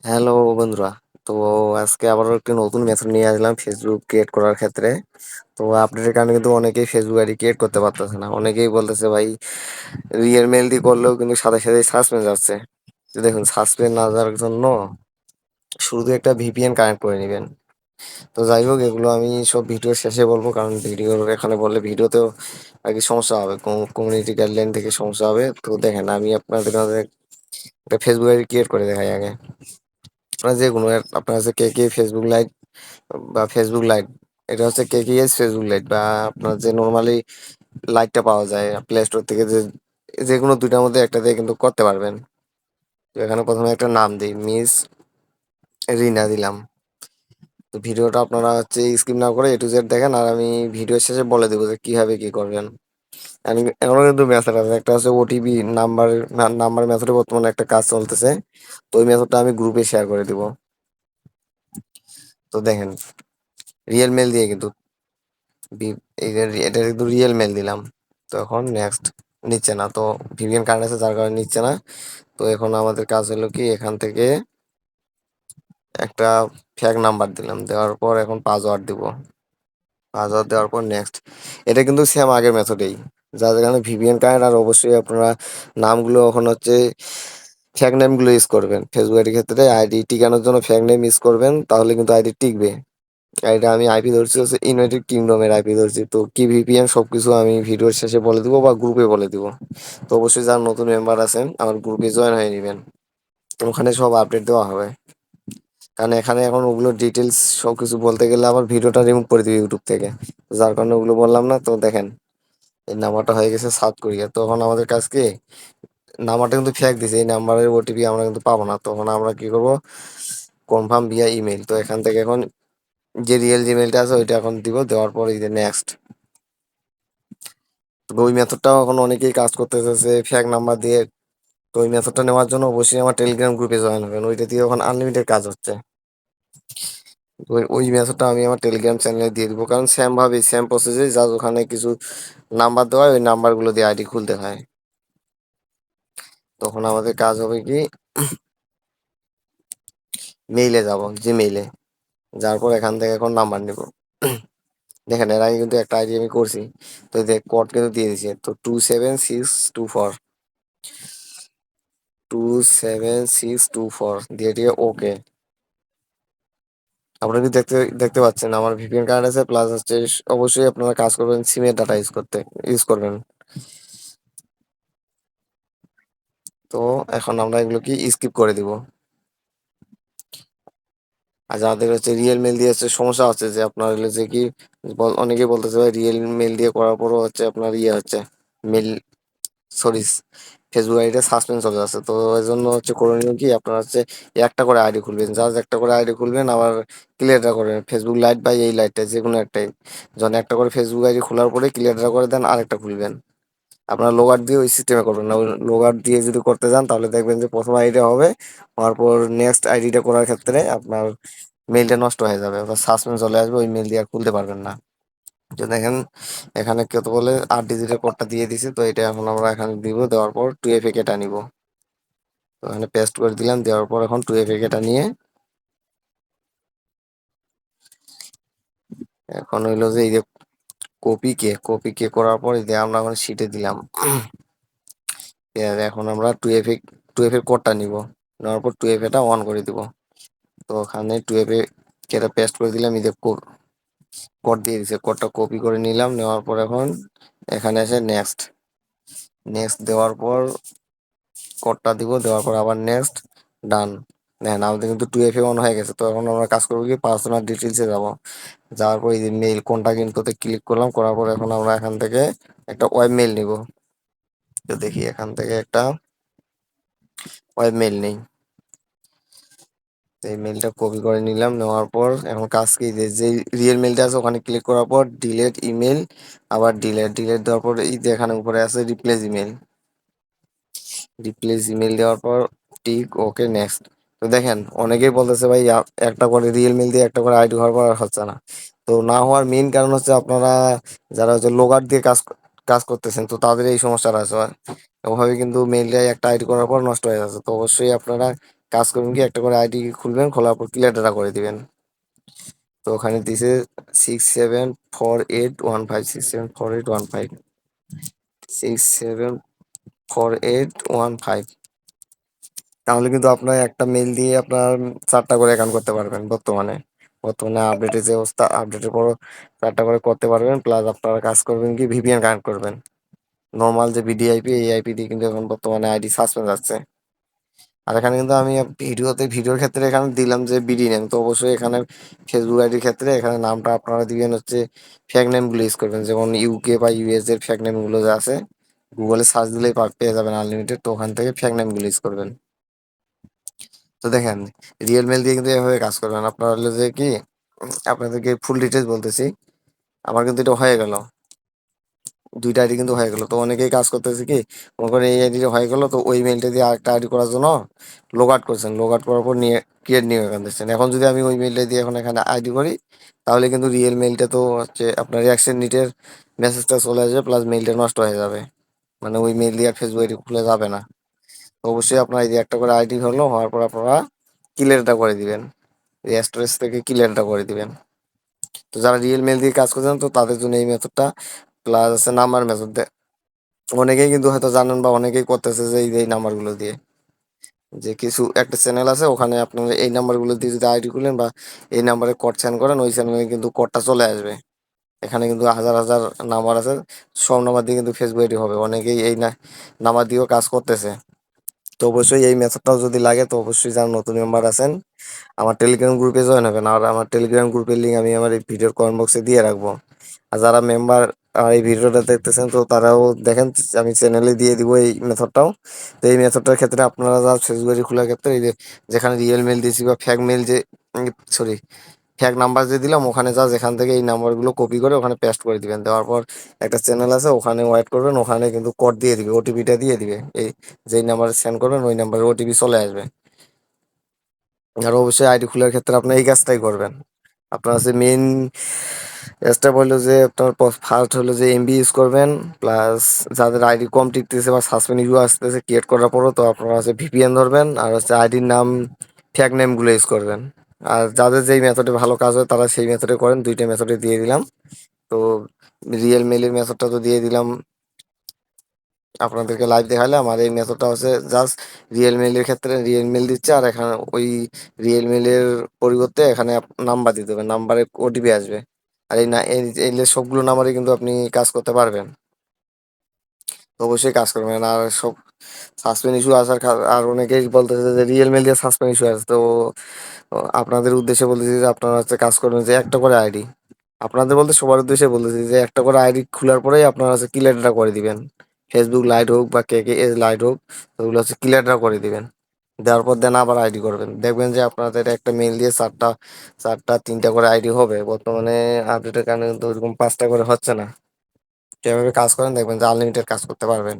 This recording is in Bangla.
হ্যালো বন্ধুরা। তো আজকে আবারও একটি নতুন মেথড নিয়ে আসলাম ফেসবুক ক্রিয়েট করার ক্ষেত্রে। তো আপডেটের কারণে কিন্তু অনেকেই ফেসবুক আইডি ক্রিয়েট করতে পারতেছে না। অনেকেই বলতেছে ভাই রিয়েল মেল দিয়ে করলেও কিন্তু সাথে সাথে সাসপেন্স যাচ্ছে। তো দেখুন, সাসপেন্স না যাওয়ার জন্য শুধু একটা ভিপিএন কানেক্ট করে নেবেন। তো যাই হোক, এগুলো আমি সব ভিডিওর শেষে বলবো, কারণ ভিডিওর এখানে বললে ভিডিওতেও আর কি সমস্যা হবে, কমিউনিটি গাইডলাইন থেকে সমস্যা হবে। তো দেখেন, আমি আপনাদের মাঝে একটা ফেসবুক আইডি ক্রিয়েট করে দেখাই আগে। আপনার যে কোনো আপনার হচ্ছে কে ফেসবুক লাইট বা ফেসবুক লাইট, এটা হচ্ছে কেকেএস ফেসবুক লাইট, বা আপনার যে নর্মালি লাইটটা পাওয়া যায় প্লে স্টোর থেকে, যে যে কোনো দুইটার মধ্যে একটা দিয়ে কিন্তু করতে পারবেন। তো এখানে প্রথমে একটা নাম দিই, মিস রিনা দিলাম। তো ভিডিওটা আপনারা হচ্ছে স্কিপ না করে A to Z দেখেন, আর আমি ভিডিও শেষে বলে দেবো যে কীভাবে কী করবেন। এখনো কিন্তু মেথড আছে, একটা হচ্ছে ওটিপি নাম্বার, নাম্বার মেথডে বর্তমানে একটা কাজ চলতেছে। তো ওই মেথডটা আমি গ্রুপে শেয়ার করে দিব। তো দেখেন, রিয়েল মেল দিয়ে কিন্তু এটা কিন্তু রিয়েল মেল দিলাম। তো এখন নেক্সট নিচ্ছে না, তো ভিপিএন কারেন্ট আছে যার কারণে নিচ্ছে না। তো এখন আমাদের কাজ হলো কি, এখান থেকে একটা ফ্যাক নাম্বার দিলাম, দেওয়ার পর এখন পাসওয়ার্ড দিব। পাসওয়ার্ড দেওয়ার পর নেক্সট। এটা কিন্তু সেম আগের মেথডেই, যার যেখানে ভিপিএন কারেন্ট। আর অবশ্যই আপনারা নামগুলো এখন হচ্ছে ফ্যাক নেমগুলো ইউজ করবেন। ফেসবুক আইডির ক্ষেত্রে আইডি টিকানোর জন্য ফ্যাক নেম ইউজ করবেন, তাহলে কিন্তু আইডি টিকবে। এটা আমি আইপি ধরছি হচ্ছে ইউনাইটেড কিংডমের আইপি ধরছি। তো কি ভিপিএন সবকিছু আমি ভিডিওর শেষে বলে দিব বা গ্রুপে বলে দিব। তো অবশ্যই যারা নতুন মেম্বার আছেন আমার গ্রুপে জয়েন হয়ে নেবেন, ওখানে সব আপডেট দেওয়া হবে। কারণ এখানে এখন ওগুলো ডিটেলস সবকিছু বলতে গেলে আবার ভিডিওটা রিমুভ করে দিবে ইউটিউব থেকে, যার কারণে ওগুলো বললাম না। তো দেখেন, এই নাম্বারটা হয়ে গেছে সাউথ কোরিয়া। তো এখন আমাদের কাজ কি, নাম্বারটা কিন্তু ফেক দিছে, এই নাম্বারের ওটিপি আমরা কিন্তু পাবো না। তখন আমরা কি করব, কনফার্ম ভিয়া ইমেল। তো এখান থেকে এখন যে রিয়েল জিমেলটা আছে ওইটা এখন দিব, দেওয়ার পর এই যে নেক্সট। তো ওই মেথডটাও এখন অনেকেই কাজ করতে চাইছে ফেক নাম্বার দিয়ে। তো ওই মেথডটা নেওয়ার জন্য অবশ্যই আমার টেলিগ্রাম গ্রুপে জয়েন হবেন, ওইটা দিয়ে এখন আনলিমিটেড কাজ হচ্ছে। ওই ওই মেথডটা আমি আমার টেলিগ্রাম চ্যানেলে দিয়ে দিব, কারণ সেম ভাবে সেম প্রসেসে যা ওখানে কিছু নাম্বার দেওয়া হয়, ওই নাম্বারগুলো দিয়ে আইডি খুলতে হয়। তখন আমাদের কাজ হবে কি, মেইলে যাব, জিমেইলে যার পর এখান থেকে এখন নাম্বার নেব। দেখেন, এর আগে কিন্তু একটা আইডি আমি করছি। তো দেখ, কোড কিন্তু দিয়ে দিছে, তো 27624, 27624 দিয়ে দিয়ে ওকে। আপনারা কি দেখতে দেখতে পাচ্ছেন আমার ভিপিএন কার্ড আছে, প্লাস হচ্ছে অবশ্যই আপনারা কাজ করবেন সিমের ডাটা ইউজ করবেন। তো এখন আমরা এগুলো কি স্কিপ করে দিব। আর যাদের হচ্ছে রিয়েল মেল দিয়ে হচ্ছে সমস্যা হচ্ছে, যে আপনার হলো যে কি, অনেকেই বলতেছে ভাই রিয়েল মেল দিয়ে করার পরও হচ্ছে আপনার ইয়ে হচ্ছে, মেল, সরি, ফেসবুক আইডিটা সাসপেন্ড চলে যাচ্ছে। তো এই জন্য হচ্ছে করণীয় কি, আপনার হচ্ছে একটা করে আইডি খুলবেন, জাস্ট একটা করে আইডি খুলবেন। আবার ক্লিয়ারটা করবেন ফেসবুক লাইট বা এই লাইটটা যে কোনো একটাই। যখন একটা করে ফেসবুক আইডি খোলার পরে ক্লিয়ারটা করে দেন, আরেকটা খুলবেন। আপনার লোগার দিয়ে ওই সিস্টেমে করবেন না, ওই লোগার দিয়ে যদি করতে যান তাহলে দেখবেন যে প্রথম আইডিটা হবে, হওয়ার পর নেক্সট আইডিটা করার ক্ষেত্রে আপনার মেলটা নষ্ট হয়ে যাবে বা সাসপেন্স চলে আসবে, ওই মেল দিয়ে আর খুলতে পারবেন না। তো দেখেন, এখানে কত বলে 8 ডিজিটের কোডটা দিয়ে দিছি। তো এটা এখন আমরা এখানে দিব, দেওয়ার পর 2FA কেটা নিব। তো এখানে পেস্ট করে দিলাম, দেওয়ার পর এখন 2FA কেটা নিয়ে এখন হইলো যে এই যে কপি কে করার পর এই যে আমরা এখন শিটে দিলাম। এখন আমরা 2FA কোডটা নিব, নেওয়ার পর 2FA অন করে দিব। তো ওখানে 2FA কেটা পেস্ট করে দিলাম, এই যে কোড দিয়ে দিছে, কোডটা কপি করে নিলাম। নেওয়ার পর এখন এখানে এসে নেক্সট, নেক্সট দেওয়ার পর কোডটা দিব, দেওয়ার পর আবার নেক্সট, ডান। দেখেন আমাদের কিন্তু 2FA অন হয়ে গেছে। তো এখন আমরা কাজ করবো কি, পার্সোনাল ডিটেলসে যাব, যাওয়ার পর এই যে মেইল কোনটা কিন্তু ক্লিক করলাম, করার পর এখন আমরা এখান থেকে একটা ওয়েব মেইল নিব। তো দেখি এখান থেকে একটা ওয়েব মেইল নেই। তো এই মেইলটা কপি করে নিলাম, নেওয়ার পর এখন কাজ কি, যে রিয়েল মেইলটা আছে ওখানে ক্লিক করার পর ডিলেট ইমেল, আবার ডিলেট দেওয়ার পর এই যে এখানে উপরে আছে রিপ্লেস ইমেল দেওয়ার পর টিক ওকে নেক্সট। তো দেখেন, অনেকেই বলতেছে ভাই একটা করে রিয়েল মেল দিয়ে একটা করে আইডি হওয়ার পর আর হচ্ছে না। তো না হওয়ার মেইন কারণ হচ্ছে আপনারা যারা হচ্ছে লোগার দিয়ে কাজ করতেছেন, তো তাদের এই সমস্যাটা আছে। ওভাবে কিন্তু মেইলটা একটা আইডি করার পর নষ্ট হয়ে যাচ্ছে। তো অবশ্যই আপনারা কাজ করবেন কি, একটা করে আইডি খুলবেন, খোলার পর ক্লিয়ার ডাটা করে দিবেন। তো ওখানে দিছে 674815, 674815, 674815। তাহলে কিন্তু আপনার একটা মেল দিয়ে আপনার 4টা করে অ্যাকাউন্ট করতে পারবেন বর্তমানে। বর্তমানে আপডেটের যে অবস্থা, আপডেটের পরও 4টা করে করতে পারবেন। প্লাস আপনারা কাজ করবেন কি, ভিপিএন কানেক্ট করবেন। নরমাল যে ভিডিআইপি, এই আইপি দিয়ে কিন্তু এখন বর্তমানে আইডি সাসপেন্ড আছে। আর এখানে কিন্তু আমি ভিডিওর ক্ষেত্রে এখানে দিলাম যে বিডি নেম। তো অবশ্যই এখানে ফেসবুক আইডির ক্ষেত্রে এখানে নামটা আপনারা দিবেন হচ্ছে ফেক নেমগুলো ইউজ করবেন, যেমন ইউকে বা ইউএস এর ফেক নেমগুলো যে আছে, গুগলে সার্চ দিলেই পেয়ে যাবেন আনলিমিটেড। তো ওখান থেকে ফেক নেমগুলো ইউজ করবেন। তো দেখেন, রিয়েল মেল দিয়ে কিন্তু এভাবে কাজ করবেন। আপনার হলো যে কি, আপনাদেরকে ফুল ডিটেলস বলতেছি। আমার কিন্তু এটা হয়ে গেল, 2টা আইডি কিন্তু হয়ে গেল। তো অনেকেই কাজ করতেছে কি, মনে করেন এই আইডি হয়ে গেল, তো ওই মেলটা দিয়ে আরেকটা আইডি করার জন্য লগ আউট করছেন, লগ আউট করার পর নিয়ে ক্রিয়েট নিউ অ্যাকাউন্ট দিচ্ছেন। এখন যদি আমি ওই মেলটা দিয়ে এখন এখানে আইডি করি, তাহলে কিন্তু রিয়েল মেলটা তো হচ্ছে আপনার রিয়াকশন নিটের মেসেজটা চলে আসবে, প্লাস মেলটা নষ্ট হয়ে যাবে। মানে ওই মেল দিয়ে আর ফেসবুক আইডি খুলে যাবে না। তো অবশ্যই আপনার এই যে একটা করে আইডি হলো, হওয়ার পর আপনারা ক্লিয়ারটা করে দিবেন, স্টোরেজ থেকে ক্লিয়ারটা করে দিবেন। তো যারা রিয়েল মেল দিয়ে কাজ করছেন, তো তাদের জন্য এই মেথডটা। প্লাস আছে নাম্বার মেথড। অনেকেই কিন্তু হয়তো জানেন বা অনেকেই করতেছে যে এই নাম্বারগুলো দিয়ে, যে কিছু একটা চ্যানেল আছে, ওখানে আপনার এই নাম্বারগুলো দিয়ে যদি আইডি খুলেন বা এই নাম্বারে কোড সেন্ড করেন, ওই চ্যানেলে কিন্তু কোডটা চলে আসবে। এখানে কিন্তু হাজার হাজার নাম্বার আছে, সব নাম্বার দিয়ে কিন্তু ফেসবুক আইডি হবে। অনেকেই এই নাম্বার দিয়েও কাজ করতেছে। তো অবশ্যই এই মেথডটাও যদি লাগে, তো অবশ্যই যারা নতুন মেম্বার আছেন, আমার টেলিগ্রাম গ্রুপে জয়েন হবেন। আর আমার টেলিগ্রাম গ্রুপের লিঙ্ক আমি আমার এই ভিডিওর কমেন্ট বক্সে দিয়ে রাখবো। আর যারা মেম্বার আর এই ভিডিওটা দেখতেছেন, তো তারাও দেখেন, আমি চ্যানেলে দিয়ে দিব এই মেথডটাও। তো এই মেথডটার ক্ষেত্রে আপনারা যা ফেসবুক খোলার ক্ষেত্রে এই যে যেখানে রিয়েল মেল দিয়েছি বা ফ্যাক মেল যে, সরি, ফ্যাক নাম্বার যে দিলাম, ওখানে যা যেখান থেকে এই নাম্বারগুলো কপি করে ওখানে পেস্ট করে দিবেন। দেওয়ার পর একটা চ্যানেল আছে, ওখানে ওয়েট করবেন, ওখানে কিন্তু কোড দিয়ে দিবে, ওটিপিটা দিয়ে দিবে। এই যেই নাম্বারে সেন্ড করবেন, ওই নাম্বারে ওটিপি চলে আসবে। আর অবশ্যই আইডি খোলার ক্ষেত্রে আপনি এই কাজটাই করবেন। আপনার হচ্ছে মেইন স্টেপ হলো যে আপনার ফার্স্ট হলো যে এমবি ইউজ করবেন। প্লাস যাদের আইডি কম টিকতেছে বা সাসপেন্ড ইস্যু আসতেছে ক্রিয়েট করার পরও, তো আপনারা হচ্ছে ভিপিএন ধরবেন, আর হচ্ছে আইডির নাম ফ্যাক নেমগুলো ইউজ করবেন। আর যাদের যেই মেথডে ভালো কাজ হয়, তারা সেই মেথডে করেন। 2টা মেথডে দিয়ে দিলাম। তো রিয়েল মেলের মেথডটা তো দিয়ে দিলাম, আপনাদেরকে লাইভ দেখালাম। আর এই মেথডটা হচ্ছে জাস্ট রিয়েল মেলের ক্ষেত্রে রিয়েল মেল দিচ্ছে, আর এখানে ওই রিয়েল মেলের পরিবর্তে এখানে নাম্বার দিতে হবে, নাম্বারে ওটিপি আসবে। আর এই না এই এই সবগুলো নাম্বারে কিন্তু আপনি কাজ করতে পারবেন। তো অবশ্যই কাজ করবেন। আর সব সাসপেন্ড ইস্যু আসার আর অনেকেই বলতেছে যে রিয়েল মেল দিয়ে সাসপেন্ড ইস্যু আছে। তো আপনাদের উদ্দেশ্যে বলতেছি যে আপনারা হচ্ছে কাজ করবেন যে একটা করে আইডি, আপনাদের বলতে সবার উদ্দেশ্যে বলতেছি যে একটা করে আইডি খোলার পরেই আপনারা হচ্ছে ক্লিয়ারটা করে দিবেন। ফেসবুক লাইট হোক বা কে এস লাইট হোক, ওগুলো হচ্ছে ক্লিয়ারটা করে দিবেন। দেওয়ার পর দেন আবার আইডি করবেন, দেখবেন যে আপনাদের একটা মেল দিয়ে 3টা করে আইডি হবে। বর্তমানে আপডেটের কারণে কিন্তু ওরকম 5টা করে হচ্ছে না। যেভাবে কাজ করেন, দেখবেন যে আনলিমিটেড কাজ করতে পারবেন।